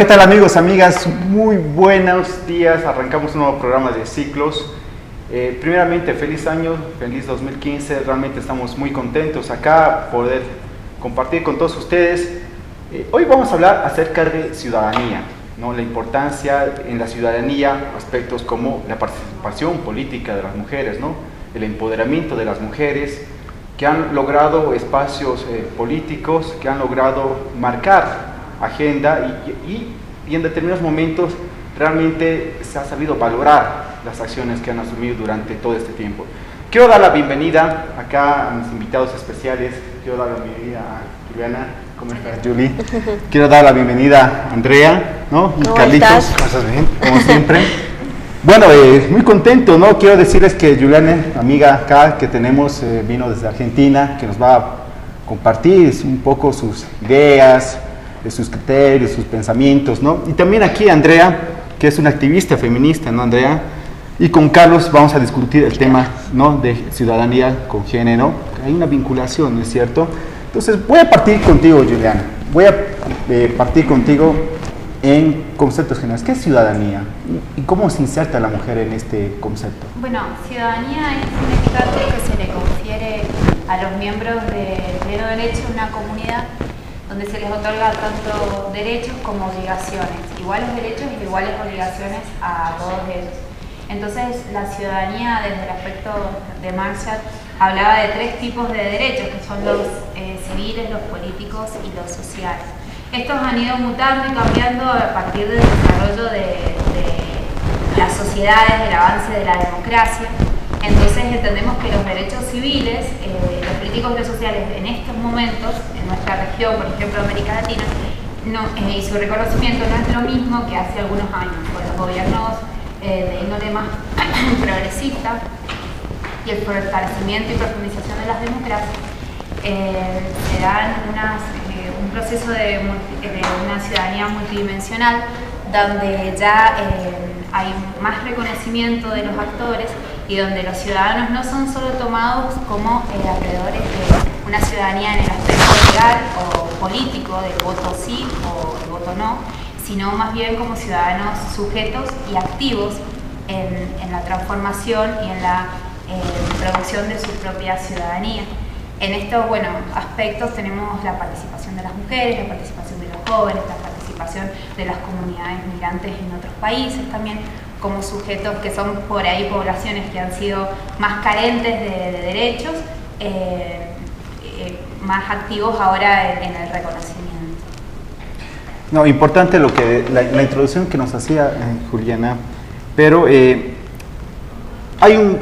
¿qué tal amigos, amigas? Muy buenos días, arrancamos un nuevo programa de Ciclos. Primeramente, feliz año, feliz 2015, realmente estamos muy contentos acá poder compartir con todos ustedes. Hoy vamos a hablar acerca de ciudadanía, ¿no? La importancia en la ciudadanía, aspectos como la participación política de las mujeres, ¿no? El empoderamiento de las mujeres, que han logrado espacios políticos, que han logrado marcar agenda y en determinados momentos realmente se ha sabido valorar las acciones que han asumido durante todo este tiempo. Quiero dar la bienvenida acá a mis invitados especiales. Quiero dar la bienvenida a Juliana. ¿Cómo estás, Julie? Quiero dar la bienvenida a Andrea, ¿no? Y Carlitos. ¿Cómo estás? Bien, como siempre. Bueno, muy contento, ¿no? Quiero decirles que Juliana, amiga acá que tenemos, vino desde Argentina, que nos va a compartir un poco sus ideas, sus criterios, sus pensamientos, ¿no? Y también aquí Andrea, que es una activista feminista, ¿no, Andrea? Y con Carlos vamos a discutir el tema, ¿no? De ciudadanía con género. Hay una vinculación, ¿no es cierto? Entonces voy a partir contigo, Juliana. Voy a partir contigo en conceptos generales. ¿Qué es ciudadanía? ¿Y cómo se inserta la mujer en este concepto? Bueno, ciudadanía es un estatus que se le confiere a los miembros de pleno derecho de una comunidad donde se les otorga tanto derechos como obligaciones, iguales derechos y iguales obligaciones a todos ellos. Entonces, la ciudadanía, desde el aspecto de Marshall, hablaba de tres tipos de derechos, que son los civiles, los políticos y los sociales. Estos han ido mutando y cambiando a partir del desarrollo de las sociedades, del avance de la democracia. Entonces entendemos que los derechos civiles, los políticos y los sociales en estos momentos, en nuestra región, por ejemplo América Latina, y su reconocimiento no es lo mismo que hace algunos años, con los gobiernos de índole más progresista y el fortalecimiento y profundización de las democracias, se dan un proceso de una ciudadanía multidimensional donde ya hay más reconocimiento de los actores y donde los ciudadanos no son solo tomados como alrededores de una ciudadanía en el aspecto legal o político, del voto sí o el voto no, sino más bien como ciudadanos sujetos y activos en la transformación y en la producción de su propia ciudadanía. En estos aspectos tenemos la participación de las mujeres, la participación de los jóvenes, la participación de las comunidades migrantes en otros países también, como sujetos que son por ahí poblaciones que han sido más carentes de derechos, más activos ahora en el reconocimiento. No, importante lo que la introducción que nos hacía Juliana, pero hay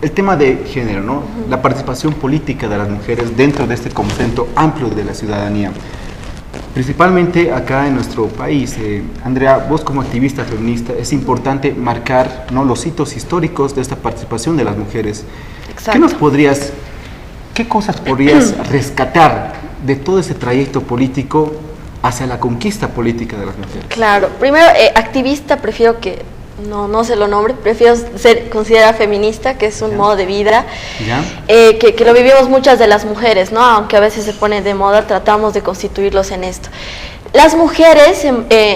el tema de género, ¿no? La participación política de las mujeres dentro de este concepto amplio de la ciudadanía. Principalmente acá en nuestro país, Andrea, vos como activista feminista, es importante marcar, ¿no?, los hitos históricos de esta participación de las mujeres. Exacto. ¿Qué cosas podrías rescatar de todo ese trayecto político hacia la conquista política de las mujeres? Claro, primero, activista prefiero que no se lo nombre, prefiero ser considerada feminista, que es un modo de vida, que lo vivimos muchas de las mujeres, ¿no? Aunque a veces se pone de moda, tratamos de constituirlos en esto. Las mujeres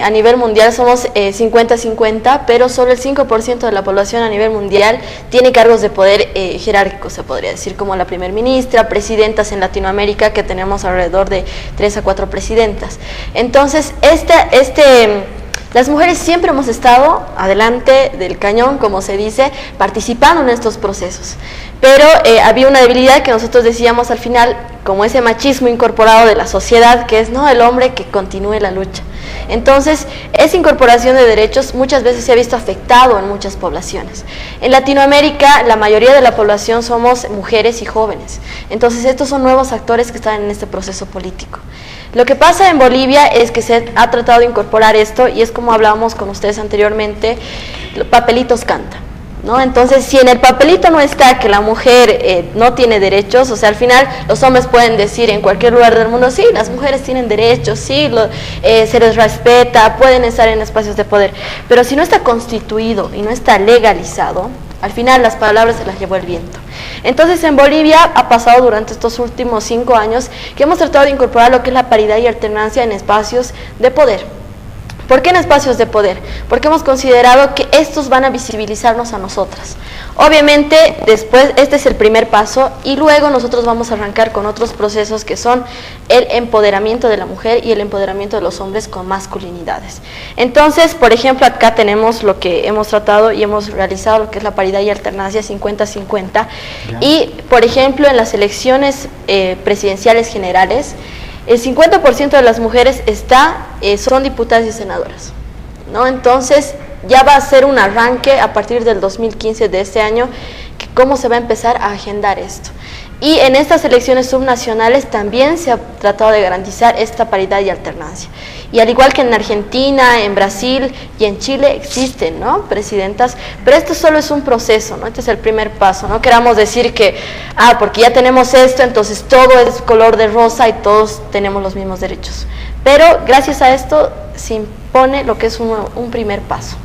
a nivel mundial somos 50-50, pero solo el 5% de la población a nivel mundial tiene cargos de poder jerárquicos, se podría decir, como la primer ministra, presidentas en Latinoamérica, que tenemos alrededor de 3 a 4 presidentas. Entonces, las mujeres siempre hemos estado adelante del cañón, como se dice, participando en estos procesos. Pero había una debilidad que nosotros decíamos al final, como ese machismo incorporado de la sociedad, que es el hombre que continúe la lucha. Entonces, esa incorporación de derechos muchas veces se ha visto afectado en muchas poblaciones. En Latinoamérica, la mayoría de la población somos mujeres y jóvenes. Entonces, estos son nuevos actores que están en este proceso político. Lo que pasa en Bolivia es que se ha tratado de incorporar esto, y es como hablábamos con ustedes anteriormente, los papelitos cantan, ¿no? Entonces, si en el papelito no está que la mujer no tiene derechos, o sea, al final los hombres pueden decir en cualquier lugar del mundo, sí, las mujeres tienen derechos, sí, se les respeta, pueden estar en espacios de poder, pero si no está constituido y no está legalizado, al final las palabras se las llevó el viento. Entonces, en Bolivia ha pasado durante estos últimos 5 años que hemos tratado de incorporar lo que es la paridad y alternancia en espacios de poder. ¿Por qué en espacios de poder? Porque hemos considerado que estos van a visibilizarnos a nosotras. Obviamente, después, este es el primer paso y luego nosotros vamos a arrancar con otros procesos que son el empoderamiento de la mujer y el empoderamiento de los hombres con masculinidades. Entonces, por ejemplo, acá tenemos lo que hemos tratado y hemos realizado, lo que es la paridad y alternancia 50-50. Y, por ejemplo, en las elecciones presidenciales generales, el 50% de las mujeres son diputadas y senadoras, ¿no? Entonces, ya va a ser un arranque a partir del 2015 de este año, que cómo se va a empezar a agendar esto. Y en estas elecciones subnacionales también se ha tratado de garantizar esta paridad y alternancia. Y al igual que en Argentina, en Brasil y en Chile existen, ¿no?, presidentas, pero esto solo es un proceso, ¿no? Este es el primer paso. No queramos decir que, porque ya tenemos esto, entonces todo es color de rosa y todos tenemos los mismos derechos. Pero gracias a esto se impone lo que es un primer paso.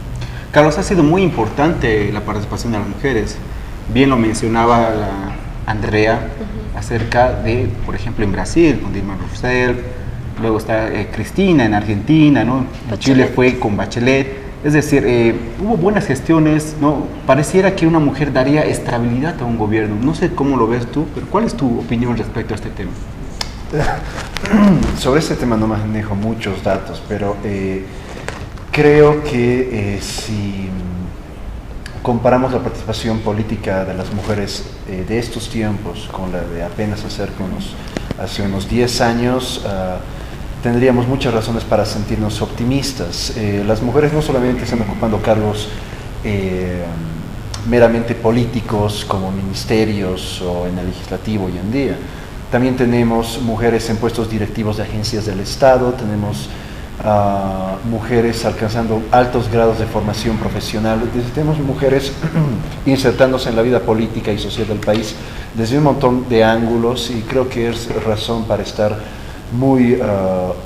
Carlos, ha sido muy importante la participación de las mujeres. Bien lo mencionaba Andrea acerca de, por ejemplo, en Brasil, con Dilma Rousseff, luego está Cristina en Argentina, ¿no? En Chile fue con Bachelet. Es decir, hubo buenas gestiones, ¿no? Pareciera que una mujer daría estabilidad a un gobierno. No sé cómo lo ves tú, pero ¿cuál es tu opinión respecto a este tema? Sobre este tema no manejo muchos datos, pero creo que si comparamos la participación política de las mujeres de estos tiempos con la de apenas hace unos 10 años, tendríamos muchas razones para sentirnos optimistas. Las mujeres no solamente están ocupando cargos meramente políticos como ministerios o en el legislativo hoy en día. También tenemos mujeres en puestos directivos de agencias del Estado, tenemos mujeres alcanzando altos grados de formación profesional, tenemos mujeres insertándose en la vida política y social del país desde un montón de ángulos, y creo que es razón para estar muy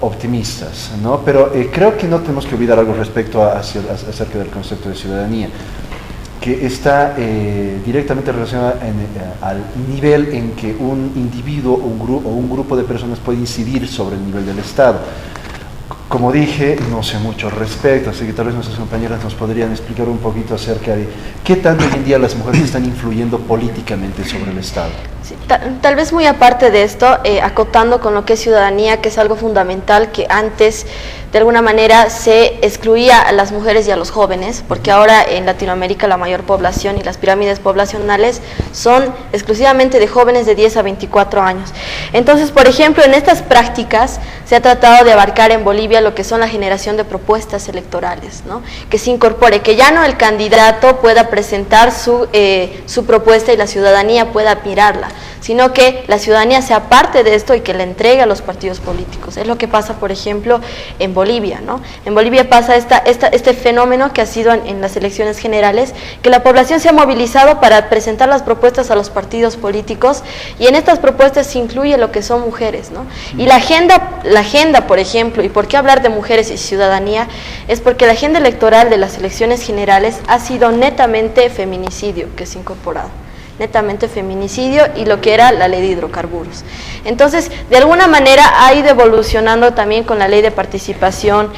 optimistas, ¿no? Pero creo que no tenemos que olvidar algo acerca del concepto de ciudadanía, que está directamente relacionada al nivel en que un individuo o un grupo de personas puede incidir sobre el nivel del Estado. Como dije, no sé mucho al respecto, así que tal vez nuestras compañeras nos podrían explicar un poquito acerca de qué tanto hoy en día las mujeres están influyendo políticamente sobre el Estado. Sí, tal vez muy aparte de esto, acotando con lo que es ciudadanía, que es algo fundamental, que antes de alguna manera se excluía a las mujeres y a los jóvenes, porque ahora en Latinoamérica la mayor población y las pirámides poblacionales son exclusivamente de jóvenes de 10 a 24 años. Entonces, por ejemplo, en estas prácticas se ha tratado de abarcar en Bolivia lo que son la generación de propuestas electorales, ¿no? Que se incorpore, que ya no el candidato pueda presentar su propuesta y la ciudadanía pueda admirarla, sino que la ciudadanía sea parte de esto y que la entregue a los partidos políticos. Es lo que pasa, por ejemplo, en Bolivia, ¿no? En Bolivia pasa este fenómeno que ha sido en las elecciones generales, que la población se ha movilizado para presentar las propuestas a los partidos políticos, y en estas propuestas se incluye lo que son mujeres, ¿no? Y la agenda, por ejemplo, y por qué hablar de mujeres y ciudadanía, es porque la agenda electoral de las elecciones generales ha sido netamente feminicidio que se ha incorporado. Netamente feminicidio y lo que era la ley de hidrocarburos. Entonces, de alguna manera ha ido evolucionando también con la ley de participación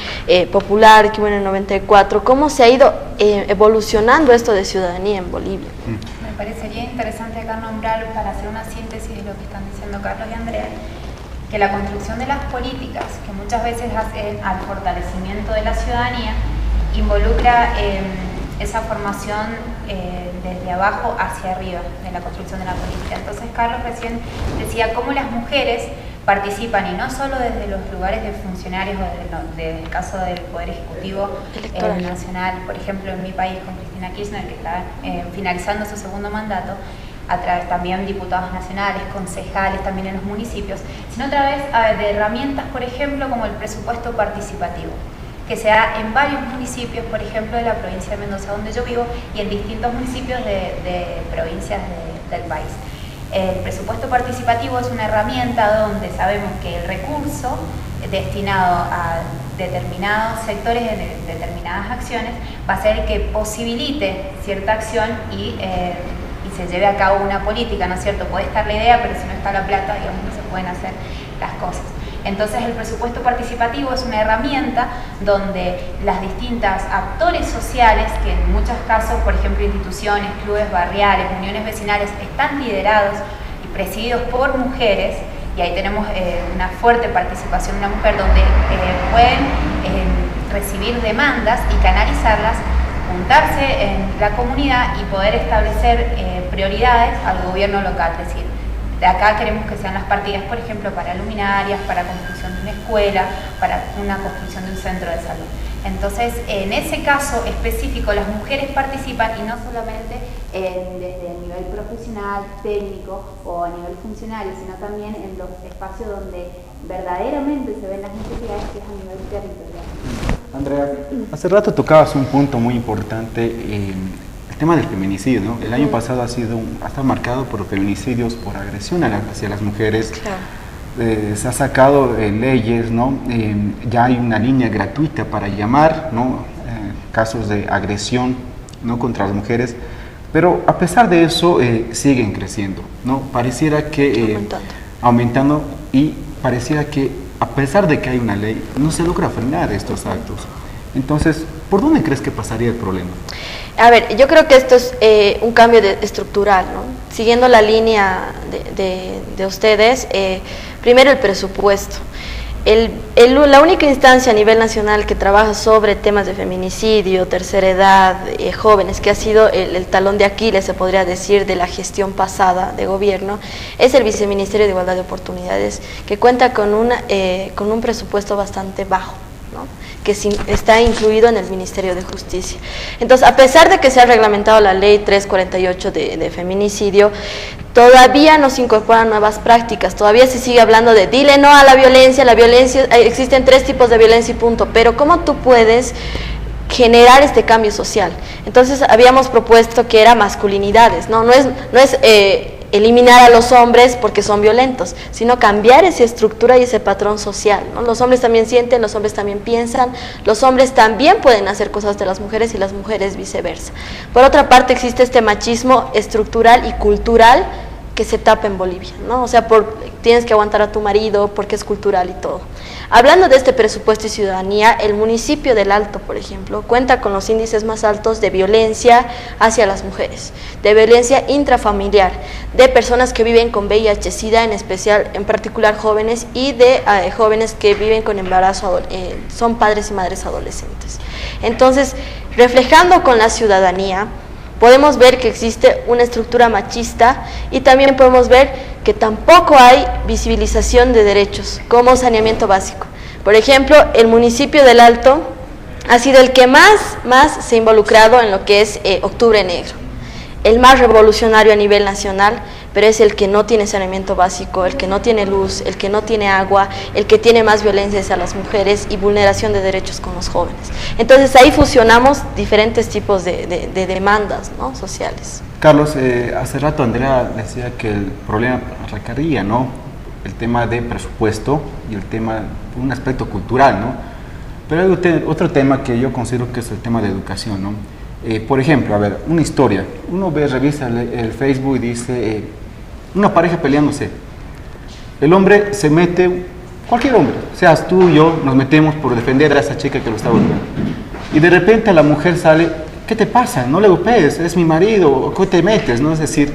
popular, que hubo en el 94, cómo se ha ido evolucionando esto de ciudadanía en Bolivia. Me parecería interesante acá nombrar, para hacer una síntesis de lo que están diciendo Carlos y Andrea, que la construcción de las políticas, que muchas veces hacen al fortalecimiento de la ciudadanía, involucra esa formación desde abajo hacia arriba de la construcción de la política. Entonces Carlos recién decía cómo las mujeres participan, y no solo desde los lugares de funcionarios o desde el caso del Poder Ejecutivo nacional, por ejemplo en mi país con Cristina Kirchner, que está finalizando su segundo mandato, a través también diputados nacionales, concejales también en los municipios, sino a través de herramientas, por ejemplo, como el presupuesto participativo, que se da en varios municipios, por ejemplo, de la provincia de Mendoza, donde yo vivo, y en distintos municipios de provincias del país. El presupuesto participativo es una herramienta donde sabemos que el recurso destinado a determinados sectores de determinadas acciones va a ser el que posibilite cierta acción y se lleve a cabo una política, ¿no es cierto? Puede estar la idea, pero si no está la plata, digamos, no se pueden hacer las cosas. Entonces el presupuesto participativo es una herramienta donde las distintas actores sociales, que en muchos casos, por ejemplo, instituciones, clubes barriales, uniones vecinales, están liderados y presididos por mujeres, y ahí tenemos una fuerte participación de una mujer donde pueden recibir demandas y canalizarlas, juntarse en la comunidad y poder establecer prioridades al gobierno local. Es decir, de acá queremos que sean las partidas, por ejemplo, para luminarias, para construcción de una escuela, para una construcción de un centro de salud. Entonces, en ese caso específico, las mujeres participan, y no solamente desde el nivel profesional, técnico o a nivel funcionario, sino también en los espacios donde verdaderamente se ven las necesidades, que es a nivel territorial. Andrea, hace rato tocabas un punto muy importante, el tema del feminicidio, ¿no? El año pasado ha estado marcado por feminicidios, por agresión hacia las mujeres. Claro. Se ha sacado leyes, ¿no? Ya hay una línea gratuita para llamar, ¿no? Casos de agresión, ¿no? Contra las mujeres, pero a pesar de eso siguen creciendo, ¿no? Pareciera que aumentando, y pareciera que a pesar de que hay una ley, no se logra frenar estos actos. Entonces, ¿por dónde crees que pasaría el problema? A ver, yo creo que esto es un cambio estructural, ¿no? Siguiendo la línea de ustedes, primero el presupuesto. La única instancia a nivel nacional que trabaja sobre temas de feminicidio, tercera edad, jóvenes, que ha sido el talón de Aquiles, se podría decir, de la gestión pasada de gobierno, es el Viceministerio de Igualdad de Oportunidades, que cuenta con un presupuesto bastante bajo, ¿no? Que está incluido en el Ministerio de Justicia. Entonces, a pesar de que se ha reglamentado la ley 348 de feminicidio, todavía no se incorporan nuevas prácticas, todavía se sigue hablando de dile no a la violencia, existen 3 tipos de violencia y punto, pero ¿cómo tú puedes generar este cambio social? Entonces habíamos propuesto que era masculinidades, no es eliminar a los hombres porque son violentos, sino cambiar esa estructura y ese patrón social, ¿no? Los hombres también sienten, los hombres también piensan, los hombres también pueden hacer cosas de las mujeres y las mujeres viceversa. Por otra parte, existe este machismo estructural y cultural que se tapa en Bolivia, ¿no? O sea, tienes que aguantar a tu marido porque es cultural y todo. Hablando de este presupuesto y ciudadanía, el municipio del Alto, por ejemplo, cuenta con los índices más altos de violencia hacia las mujeres, de violencia intrafamiliar, de personas que viven con VIH-Sida, en particular jóvenes, y de jóvenes que viven con embarazo, son padres y madres adolescentes. Entonces, reflejando con la ciudadanía, podemos ver que existe una estructura machista, y también podemos ver que tampoco hay visibilización de derechos como saneamiento básico. Por ejemplo, el municipio del Alto ha sido el que más se ha involucrado en lo que es Octubre Negro, el más revolucionario a nivel nacional, pero es el que no tiene saneamiento básico, el que no tiene luz, el que no tiene agua, el que tiene más violencia hacia las mujeres y vulneración de derechos con los jóvenes. Entonces ahí fusionamos diferentes tipos de demandas, ¿no?, sociales. Carlos, hace rato Andrea decía que el problema recaía, ¿no?, el tema de presupuesto y el tema, un aspecto cultural, ¿no? Pero hay otro tema que yo considero que es el tema de educación, ¿no? Por ejemplo, a ver, una historia, uno revisa el Facebook y dice, una pareja peleándose, el hombre se mete, cualquier hombre, seas tú, yo, nos metemos por defender a esa chica que lo está golpeando, y de repente la mujer sale, ¿qué te pasa? No le golpees, es mi marido, ¿qué te metes? ¿No? Es decir,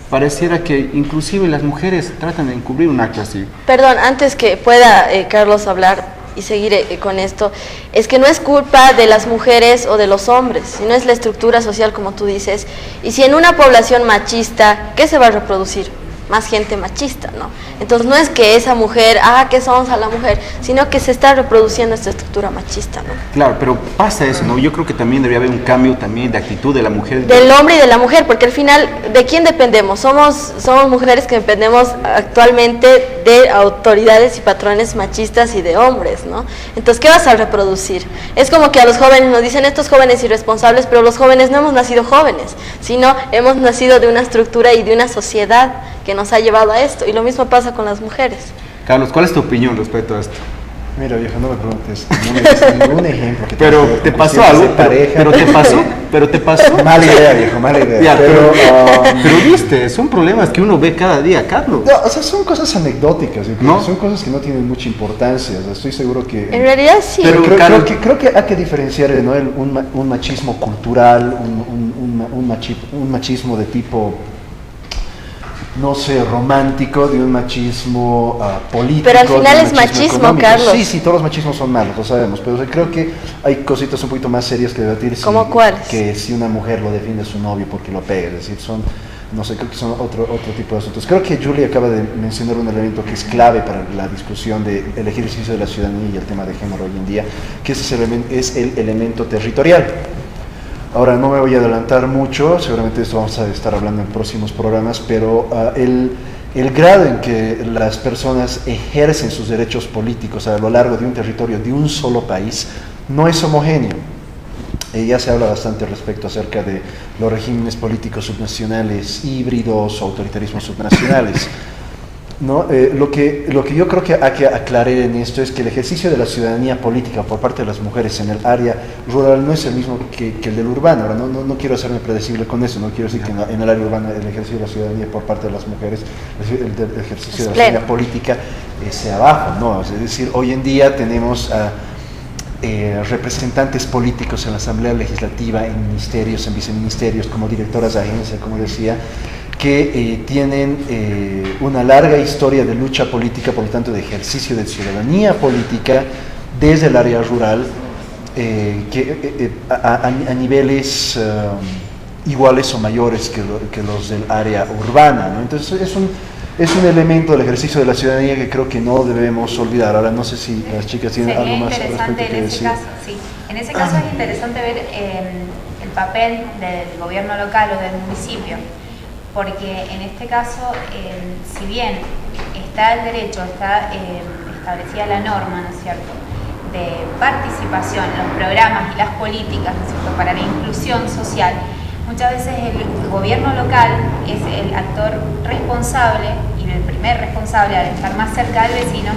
pareciera que inclusive las mujeres tratan de encubrir un acto así. Perdón, antes que pueda Carlos hablar y seguir con esto, es que no es culpa de las mujeres o de los hombres, sino es la estructura social, como tú dices. Y si en una población machista, ¿qué se va a reproducir? Más gente machista, ¿no? Entonces no es que esa mujer, que somos a la mujer, sino que se está reproduciendo esta estructura machista, ¿no? Claro, pero pasa eso, ¿no? Yo creo que también debería haber un cambio también de actitud de la mujer. Del hombre y de la mujer, porque al final, ¿de quién dependemos? Somos mujeres que dependemos actualmente de autoridades y patrones machistas y de hombres, ¿no? Entonces, ¿qué vas a reproducir? Es como que a los jóvenes nos dicen estos jóvenes irresponsables, pero los jóvenes no hemos nacido jóvenes, sino hemos nacido de una estructura y de una sociedad que nos ha llevado a esto, y lo mismo pasa con las mujeres. Carlos, ¿cuál es tu opinión respecto a esto? Mira, viejo, no me preguntes, no me des ningún ejemplo. Que pero te pasó algo, pero te pasó. Mala idea, viejo, mala idea. Ya, pero viste, son problemas que uno ve cada día, Carlos. No, o sea, son cosas anecdóticas, ¿no? Son cosas que no tienen mucha importancia. O sea, estoy seguro que... En realidad sí. Pero creo que hay que diferenciar, ¿no? un machismo cultural, un machismo de tipo, no sé, romántico, de un machismo político. Pero al final es machismo, económico. Carlos. Sí, todos los machismos son malos, lo sabemos, pero o sea, creo que hay cositas un poquito más serias que debatir. ¿Cómo cuáles? Que si una mujer lo defiende a su novio porque lo pega, es decir, no sé, creo que son otro tipo de asuntos. Creo que Julie acaba de mencionar un elemento que es clave para la discusión del ejercicio de la ciudadanía y el tema de género hoy en día, que es el elemento territorial. Ahora, no me voy a adelantar mucho, seguramente de esto vamos a estar hablando en próximos programas, pero el grado en que las personas ejercen sus derechos políticos a lo largo de un territorio de un solo país no es homogéneo. Ya se habla bastante respecto acerca de los regímenes políticos subnacionales híbridos o autoritarismos subnacionales. ¿No? Lo que yo creo que hay que aclarar en esto es que el ejercicio de la ciudadanía política por parte de las mujeres en el área rural no es el mismo que el del urbano. Ahora, no quiero hacerme predecible con eso, no quiero decir que en el área urbana el ejercicio de la ciudadanía por parte de las mujeres, el ejercicio de la ciudadanía política sea bajo, no, es decir, hoy en día tenemos representantes políticos en la Asamblea Legislativa, en ministerios, en viceministerios, como directoras de agencia, como decía, que tienen una larga historia de lucha política, por lo tanto de ejercicio de ciudadanía política desde el área rural, a niveles iguales o mayores que los del área urbana, ¿no? Entonces es un elemento del ejercicio de la ciudadanía que creo que no debemos olvidar. Ahora no sé si las chicas tienen algo más al respecto que decir. En ese caso es interesante ver el papel del gobierno local o del municipio, porque en este caso, si bien está el derecho, está establecida la norma, ¿no es cierto?, de participación en los programas y las políticas, ¿no es cierto?, para la inclusión social, muchas veces el gobierno local es el actor responsable y el primer responsable, al estar más cerca del vecino,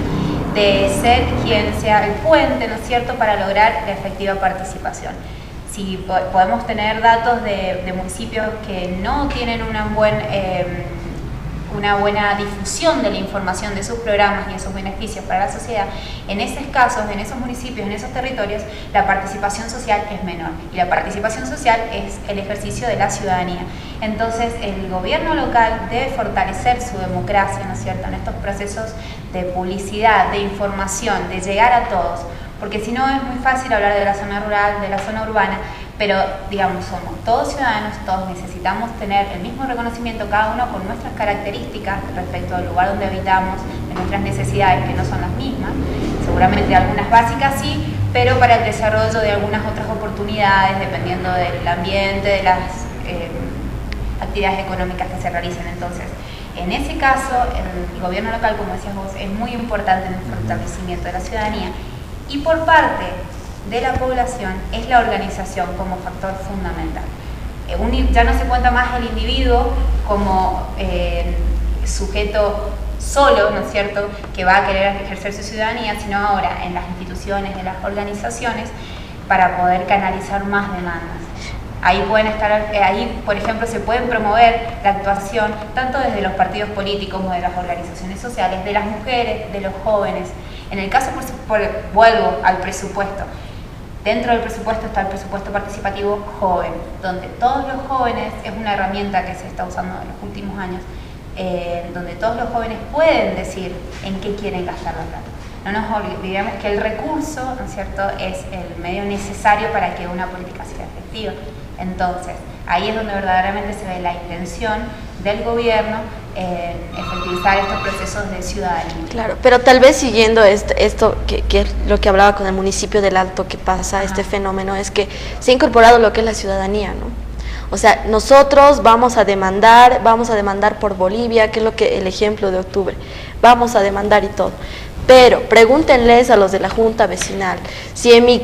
de ser quien sea el puente, ¿no es cierto?, para lograr la efectiva participación. Si podemos tener datos de municipios que no tienen una buena difusión de la información de sus programas y de sus beneficios para la sociedad, en esos casos, en esos municipios, en esos territorios, la participación social es menor. Y la participación social es el ejercicio de la ciudadanía. Entonces, el gobierno local debe fortalecer su democracia, ¿no es cierto?, en estos procesos de publicidad, de información, de llegar a todos. Porque si no es muy fácil hablar de la zona rural, de la zona urbana, pero digamos, somos todos ciudadanos, todos necesitamos tener el mismo reconocimiento, cada uno con nuestras características respecto al lugar donde habitamos, de nuestras necesidades que no son las mismas, seguramente algunas básicas sí, pero para el desarrollo de algunas otras oportunidades, dependiendo del ambiente, de las actividades económicas que se realicen. Entonces, en ese caso, el gobierno local, como decías vos, es muy importante en el fortalecimiento de la ciudadanía. Y por parte de la población es la organización como factor fundamental. Ya no se cuenta más el individuo como sujeto solo, ¿no es cierto?, que va a querer ejercer su ciudadanía, sino ahora en las instituciones, en las organizaciones, para poder canalizar más demandas. Ahí por ejemplo, se pueden promover la actuación tanto desde los partidos políticos como de las organizaciones sociales, de las mujeres, de los jóvenes. En el caso, vuelvo al presupuesto. Dentro del presupuesto está el presupuesto participativo joven, donde todos los jóvenes, es una herramienta que se está usando en los últimos años, donde todos los jóvenes pueden decir en qué quieren gastar la plata. No nos olvidemos que el recurso, ¿no es cierto?, es el medio necesario para que una política sea efectiva. Entonces, ahí es donde verdaderamente se ve la intención del gobierno en efectivizar estos procesos de ciudadanía. Claro, pero tal vez siguiendo esto que lo que hablaba con el municipio del Alto, que pasa este fenómeno, es que se ha incorporado lo que es la ciudadanía, ¿no? O sea, nosotros vamos a demandar por Bolivia, que es el ejemplo de octubre, vamos a demandar y todo. Pero pregúntenles a los de la junta vecinal, si mi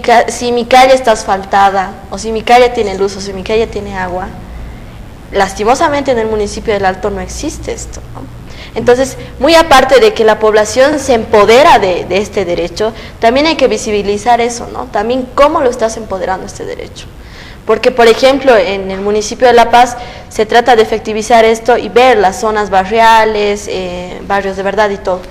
calle está asfaltada, o si mi calle tiene luz, o si mi calle tiene agua. Lastimosamente en el municipio del Alto no existe esto, ¿no? Entonces, muy aparte de que la población se empodera de este derecho, también hay que visibilizar eso, ¿no? También cómo lo estás empoderando este derecho. Porque, por ejemplo, en el municipio de La Paz se trata de efectivizar esto y ver las zonas barriales, barrios de verdad y todo.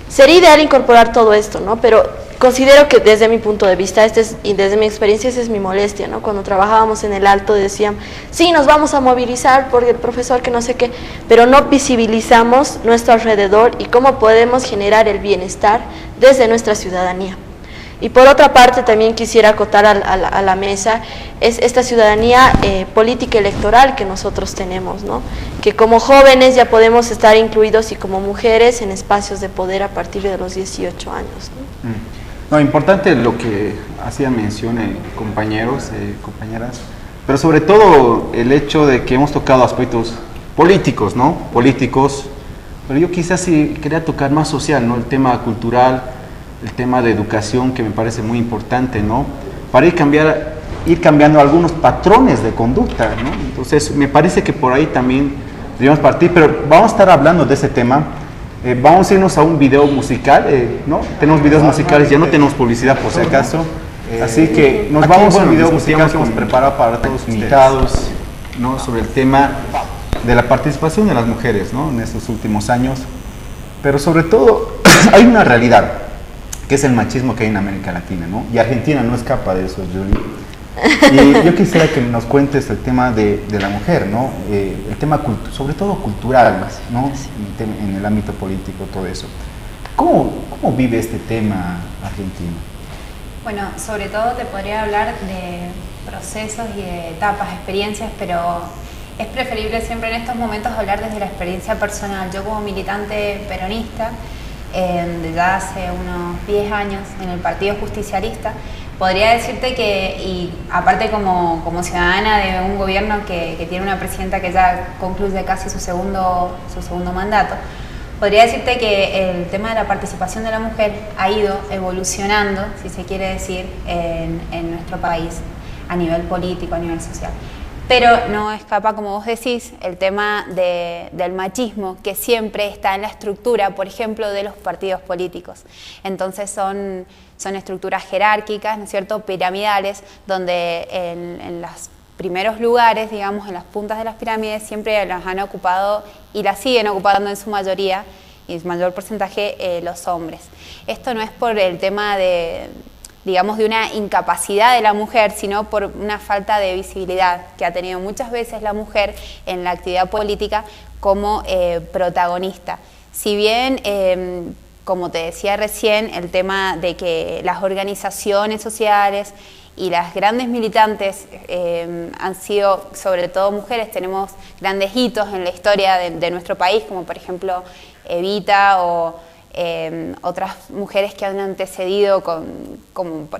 Sería ideal incorporar todo esto, ¿no? Pero considero que desde mi punto de vista, y desde mi experiencia, esa es mi molestia, ¿no? Cuando trabajábamos en el Alto decían, sí, nos vamos a movilizar por el profesor que no sé qué, pero no visibilizamos nuestro alrededor y cómo podemos generar el bienestar desde nuestra ciudadanía. Y por otra parte también quisiera acotar a la mesa es esta ciudadanía política electoral que nosotros tenemos, ¿no? Que como jóvenes ya podemos estar incluidos y como mujeres en espacios de poder a partir de los 18 años, ¿no? No, importante lo que hacían mención compañeros, compañeras, pero sobre todo el hecho de que hemos tocado aspectos políticos, ¿no? Políticos, pero yo quizás sí quería tocar más social, ¿no? El tema cultural, el tema de educación, que me parece muy importante, ¿no? Para ir cambiando algunos patrones de conducta, ¿no? Entonces, me parece que por ahí también deberíamos partir, pero vamos a estar hablando de ese tema. Vamos a irnos a un video musical, ¿no? Tenemos videos musicales, ya no tenemos publicidad por si acaso, así que nos vamos a un video musical que hemos preparado para todos los invitados, ¿no? Sobre el tema de la participación de las mujeres, ¿no? En estos últimos años, pero sobre todo hay una realidad, que es el machismo que hay en América Latina, ¿no? Y Argentina no escapa de eso, Julie. Y yo quisiera que nos cuentes el tema de la mujer, ¿no? El tema sobre todo cultural, ¿no? En el ámbito político, todo eso. ¿Cómo vive este tema Argentina? Bueno, sobre todo te podría hablar de procesos y de etapas, experiencias, pero es preferible siempre en estos momentos hablar desde la experiencia personal. Yo como militante peronista, ya hace unos 10 años en el Partido Justicialista, podría decirte que, y aparte como ciudadana de un gobierno que tiene una presidenta que ya concluye casi su segundo mandato, podría decirte que el tema de la participación de la mujer ha ido evolucionando, si se quiere decir, en nuestro país, a nivel político, a nivel social. Pero no escapa, como vos decís, el tema del machismo, que siempre está en la estructura, por ejemplo, de los partidos políticos. Entonces son estructuras jerárquicas, ¿no es cierto?, piramidales, donde en los primeros lugares, digamos, en las puntas de las pirámides, siempre las han ocupado y las siguen ocupando en su mayoría, y en mayor porcentaje, los hombres. Esto no es por el tema de una incapacidad de la mujer, sino por una falta de visibilidad que ha tenido muchas veces la mujer en la actividad política como protagonista. Si bien, como te decía recién, el tema de que las organizaciones sociales y las grandes militantes han sido sobre todo mujeres, tenemos grandes hitos en la historia de nuestro país, como por ejemplo Evita o otras mujeres que han antecedido,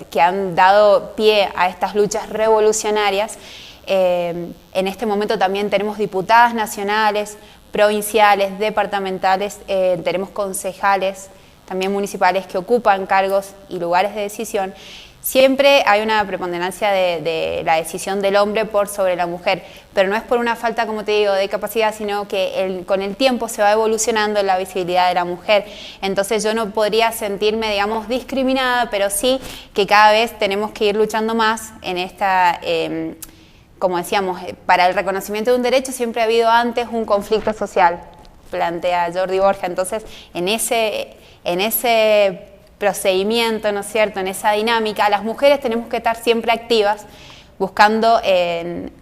que han dado pie a estas luchas revolucionarias. En este momento también tenemos diputadas nacionales, provinciales, departamentales, tenemos concejales, también municipales que ocupan cargos y lugares de decisión. Siempre hay una preponderancia de la decisión del hombre por sobre la mujer, pero no es por una falta, como te digo, de capacidad, sino que con el tiempo se va evolucionando la visibilidad de la mujer. Entonces yo no podría sentirme, digamos, discriminada, pero sí que cada vez tenemos que ir luchando más en esta, como decíamos, para el reconocimiento de un derecho siempre ha habido antes un conflicto social, plantea Jordi Borja. Entonces en ese procedimiento, ¿no es cierto?, en esa dinámica, las mujeres tenemos que estar siempre activas, buscando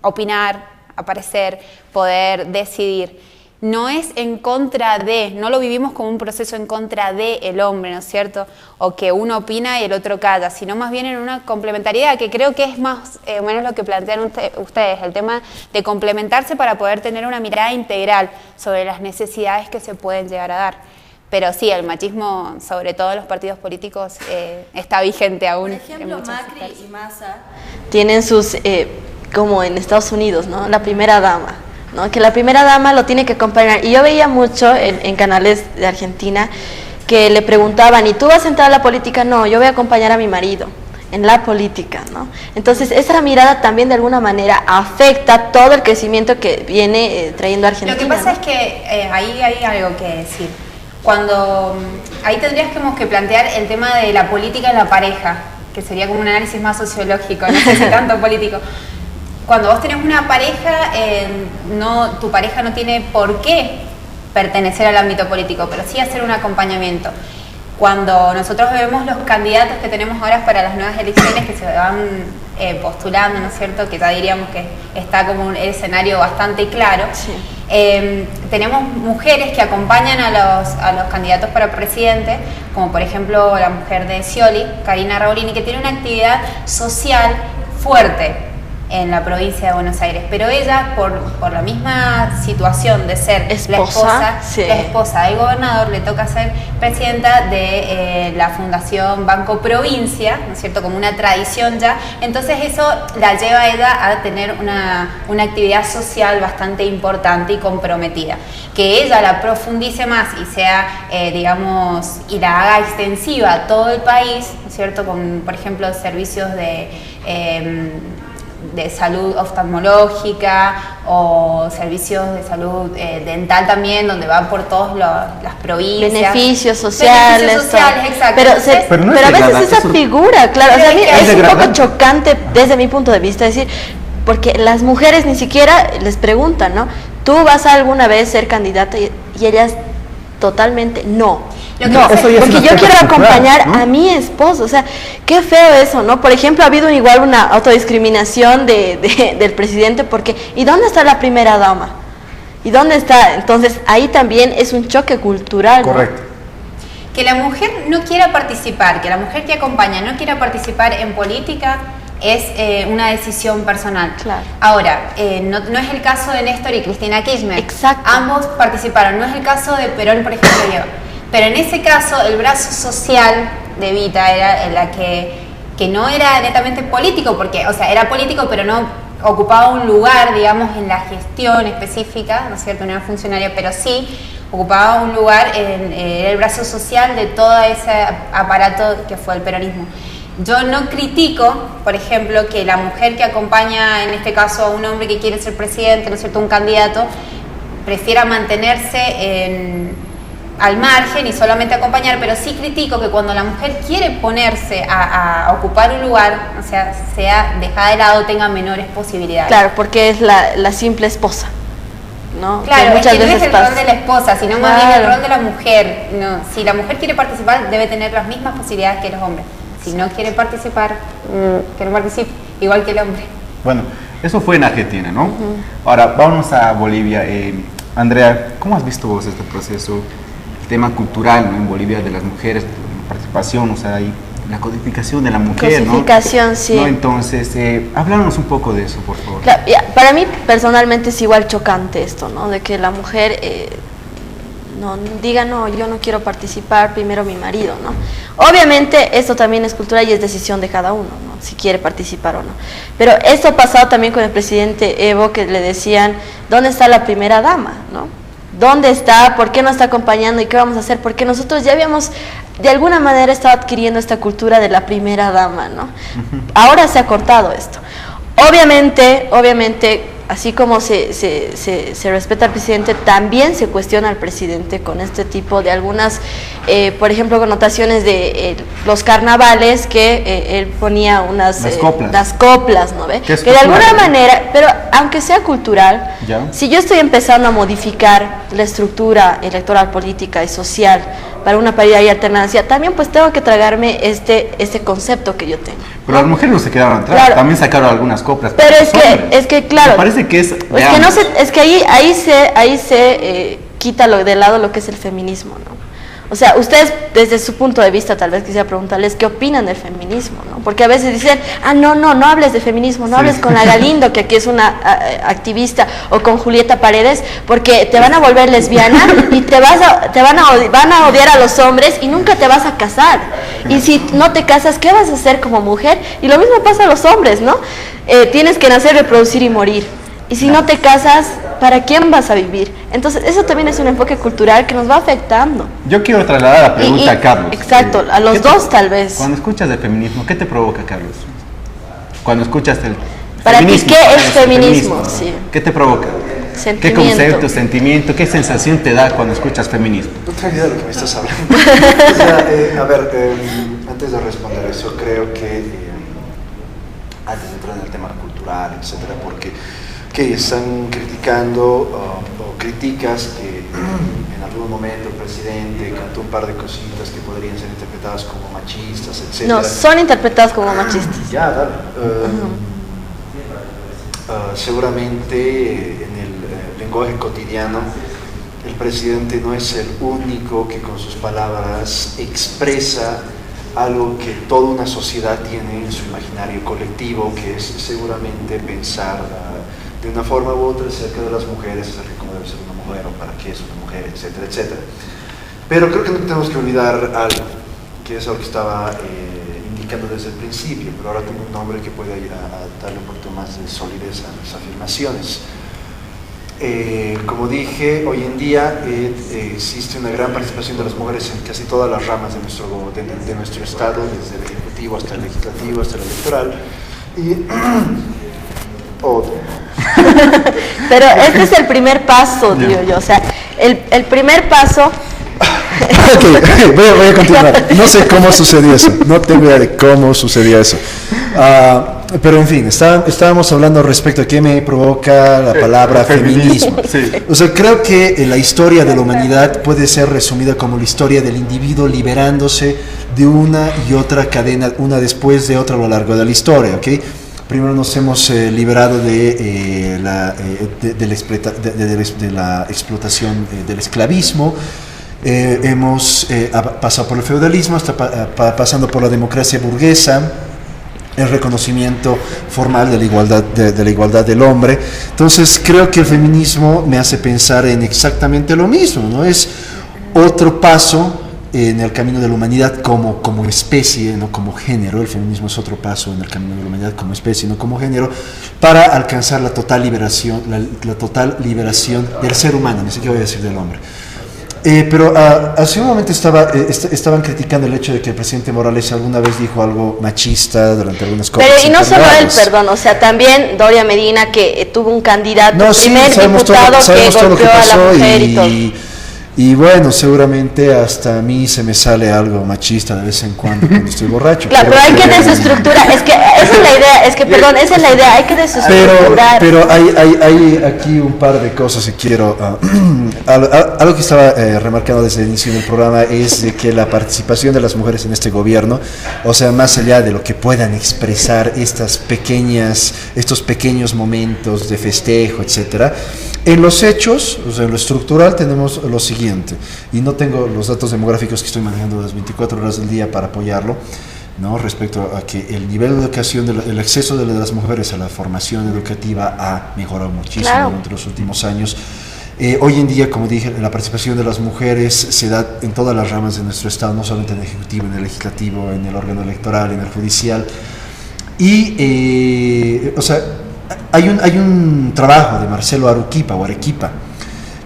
opinar, aparecer, poder decidir. No es en contra de, no lo vivimos como un proceso en contra del hombre, ¿no es cierto?, o que uno opina y el otro calla, sino más bien en una complementariedad, que creo que es más o menos lo que plantean ustedes, el tema de complementarse para poder tener una mirada integral sobre las necesidades que se pueden llegar a dar. Pero sí, el machismo, sobre todo en los partidos políticos, está vigente aún. Por ejemplo, Macri y Massa tienen sus, como en Estados Unidos, ¿no?, la primera dama, ¿no?, que la primera dama lo tiene que acompañar. Y yo veía mucho en canales de Argentina que le preguntaban, ¿y tú vas a entrar a la política? No, yo voy a acompañar a mi marido. en la política, ¿no? Entonces, esa mirada también de alguna manera afecta todo el crecimiento que viene trayendo Argentina. Lo que pasa, ¿no? es que ahí hay algo que decir. Cuando ahí tendríamos que plantear el tema de la política en la pareja, que sería como un análisis más sociológico, no sé si tanto político. Cuando vos tenés una pareja, tu pareja no tiene por qué pertenecer al ámbito político, pero sí hacer un acompañamiento. Cuando nosotros vemos los candidatos que tenemos ahora para las nuevas elecciones que se van postulando, ¿no es cierto?, que ya diríamos que está como un escenario bastante claro, sí. Tenemos mujeres que acompañan a los candidatos para presidente, como por ejemplo la mujer de Scioli, Karina Raulini, que tiene una actividad social fuerte en la provincia de Buenos Aires, pero ella por la misma situación de ser la esposa del gobernador, le toca ser presidenta de la Fundación Banco Provincia, ¿no es cierto?, como una tradición ya. Entonces eso la lleva a ella a tener una actividad social bastante importante y comprometida. Que ella la profundice más y sea, digamos, y la haga extensiva a todo el país, ¿no es cierto?, con, por ejemplo, servicios de salud oftalmológica o servicios de salud dental también, donde van por todas las provincias. Beneficios sociales, exacto. Pero a veces esa figura, claro, o sea, a mí es un poco chocante desde mi punto de vista, es decir, porque las mujeres ni siquiera les preguntan, ¿no? ¿Tú vas a alguna vez ser candidata? Y ellas totalmente no. Porque yo quiero acompañar, ¿no?, a mi esposo, o sea, qué feo eso, ¿no? Por ejemplo, ha habido igual una autodiscriminación del presidente, porque ¿y dónde está la primera dama? ¿Y dónde está? Entonces, ahí también es un choque cultural, ¿no? Correcto. Que la mujer no quiera participar, que la mujer que acompaña no quiera participar en política, es una decisión personal. Claro. Ahora, no es el caso de Néstor y Cristina Kirchner. Exacto. Ambos participaron, no es el caso de Perón, por ejemplo, yo. Pero en ese caso, el brazo social de Evita era la que no era netamente político, porque, o sea, era político, pero no ocupaba un lugar, digamos, en la gestión específica, ¿no es cierto?, no era funcionaria, pero sí ocupaba un lugar en el brazo social de todo ese aparato que fue el peronismo. Yo no critico, por ejemplo, que la mujer que acompaña, en este caso, a un hombre que quiere ser presidente, ¿no es cierto?, un candidato, prefiera mantenerse al margen y solamente acompañar, pero sí critico que cuando la mujer quiere ponerse a ocupar un lugar, o sea dejada de lado, tenga menores posibilidades. Claro, porque es la simple esposa, ¿no? Claro, muchas es que veces no es el rol de la esposa, sino más bien el rol de la mujer. No, si la mujer quiere participar, debe tener las mismas posibilidades que los hombres. Si no quiere participar, que no participe, igual que el hombre. Bueno, eso fue en Argentina, ¿no? Ahora, vámonos a Bolivia. Andrea, ¿cómo has visto vos este proceso? El tema cultural, ¿no?, en Bolivia, de las mujeres, la participación, o sea, y la codificación de la mujer, codificación, ¿no? sí. ¿No? Entonces, háblanos un poco de eso, por favor. Claro, para mí personalmente es igual chocante esto, ¿no?, de que la mujer no diga, no, yo no quiero participar, primero mi marido, ¿no? Obviamente esto también es cultural y es decisión de cada uno, ¿no?, si quiere participar o no. Pero esto ha pasado también con el presidente Evo, que le decían, ¿dónde está la primera dama?, ¿no? ¿Dónde está? ¿Por qué no está acompañando? ¿Y qué vamos a hacer? Porque nosotros ya habíamos, de alguna manera, estado adquiriendo esta cultura de la primera dama, ¿no? Ahora se ha cortado esto. Obviamente, así como se respeta al presidente, también se cuestiona al presidente con este tipo de algunas, por ejemplo, connotaciones de los carnavales, que él ponía las coplas, ¿no ve? Que de alguna manera, pero aunque sea cultural, ¿ya? Si yo estoy empezando a modificar la estructura electoral, política y social para una paridad y alternancia, también pues tengo que tragarme este concepto que yo tengo. Pero las mujeres no se quedaron atrás, claro, también sacaron algunas coplas. Pero es que claro, me parece que es que ahí se quita de lado lo que es el feminismo, ¿no? O sea, ustedes desde su punto de vista tal vez quisiera preguntarles qué opinan del feminismo, ¿no? Porque a veces dicen, no hables de feminismo, no hables con la Galindo, que aquí es una activista, o con Julieta Paredes, porque te van a volver lesbiana y van a odiar a los hombres y nunca te vas a casar. Y si no te casas, ¿qué vas a hacer como mujer? Y lo mismo pasa a los hombres, ¿no? Tienes que nacer, reproducir y morir. Y si no te casas, ¿para quién vas a vivir? Entonces, eso también es un enfoque cultural que nos va afectando. Yo quiero trasladar la pregunta a Carlos. Exacto, a los dos tal vez. Cuando escuchas de feminismo, ¿qué te provoca, Carlos? Cuando escuchas el Para ti, feminismo, ¿qué es feminismo? Sí. ¿Qué te provoca? ¿Qué concepto, sentimiento, qué sensación te da cuando escuchas feminismo? No tengo idea de lo que me estás hablando. O sea, a ver, antes de responder eso, creo que antes de entrar en el tema cultural, etcétera, porque están criticando o criticas que en algún momento el presidente cantó un par de cositas que podrían ser interpretadas como machistas, etcétera. No, son interpretadas como machistas. Ya, dale. Seguramente en el lenguaje cotidiano el presidente no es el único que con sus palabras expresa algo que toda una sociedad tiene en su imaginario colectivo, que es seguramente pensar de una forma u otra acerca de las mujeres, acerca de cómo debe ser una mujer o para qué es una mujer, etcétera, etcétera. Pero creo que no tenemos que olvidar algo, que es algo que estaba indicando desde el principio, pero ahora tengo un nombre que puede darle un poquito más de solidez a mis afirmaciones. Como dije, hoy en día existe una gran participación de las mujeres en casi todas las ramas de nuestro Estado, desde el Ejecutivo hasta el Legislativo, hasta el Electoral. Pero este es el primer paso, digo yo. O sea, el primer paso... Ok, voy a continuar. No sé cómo sucedió eso, no tengo idea de cómo sucedió eso. Pero en fin, estábamos hablando respecto a qué me provoca la palabra feminismo. Sí. O sea, creo que la historia de la humanidad puede ser resumida como la historia del individuo liberándose de una y otra cadena, una después de otra a lo largo de la historia, ¿ok? Primero nos hemos liberado de la explotación del esclavismo. Hemos pasado por el feudalismo hasta pasando por la democracia burguesa, el reconocimiento formal de la igualdad del hombre. Entonces creo que el feminismo me hace pensar en exactamente lo mismo, ¿no? Es otro paso en el camino de la humanidad como especie, no como género. El feminismo es otro paso en el camino de la humanidad como especie, no como género, para alcanzar la total liberación, la total liberación del ser humano, ni siquiera voy a decir del hombre. Pero hace un momento estaban criticando el hecho de que el presidente Morales alguna vez dijo algo machista durante algunas cosas. Pero y no solo él, perdón, o sea, también Doria Medina, que tuvo un candidato, primer diputado que golpeó a la mujer y todo. Y bueno, seguramente hasta a mí se me sale algo machista de vez en cuando estoy borracho. Claro, pero hay que desestructurar, es que esa es la idea, perdón, esa es la idea, hay que desestructurar. Pero hay aquí un par de cosas que quiero, algo que estaba remarcando desde el inicio del programa es de que la participación de las mujeres en este gobierno, o sea, más allá de lo que puedan expresar estos pequeños momentos de festejo, etcétera, en los hechos, o sea, en lo estructural tenemos lo siguiente, y no tengo los datos demográficos que estoy manejando las 24 horas del día para apoyarlo, ¿no? Respecto a que el nivel de educación, el acceso de las mujeres a la formación educativa ha mejorado muchísimo durante los últimos años. Hoy en día, como dije, la participación de las mujeres se da en todas las ramas de nuestro Estado, no solamente en el Ejecutivo, en el Legislativo, en el órgano electoral, en el judicial. Y, o sea, hay un trabajo de Marcelo Arequipa,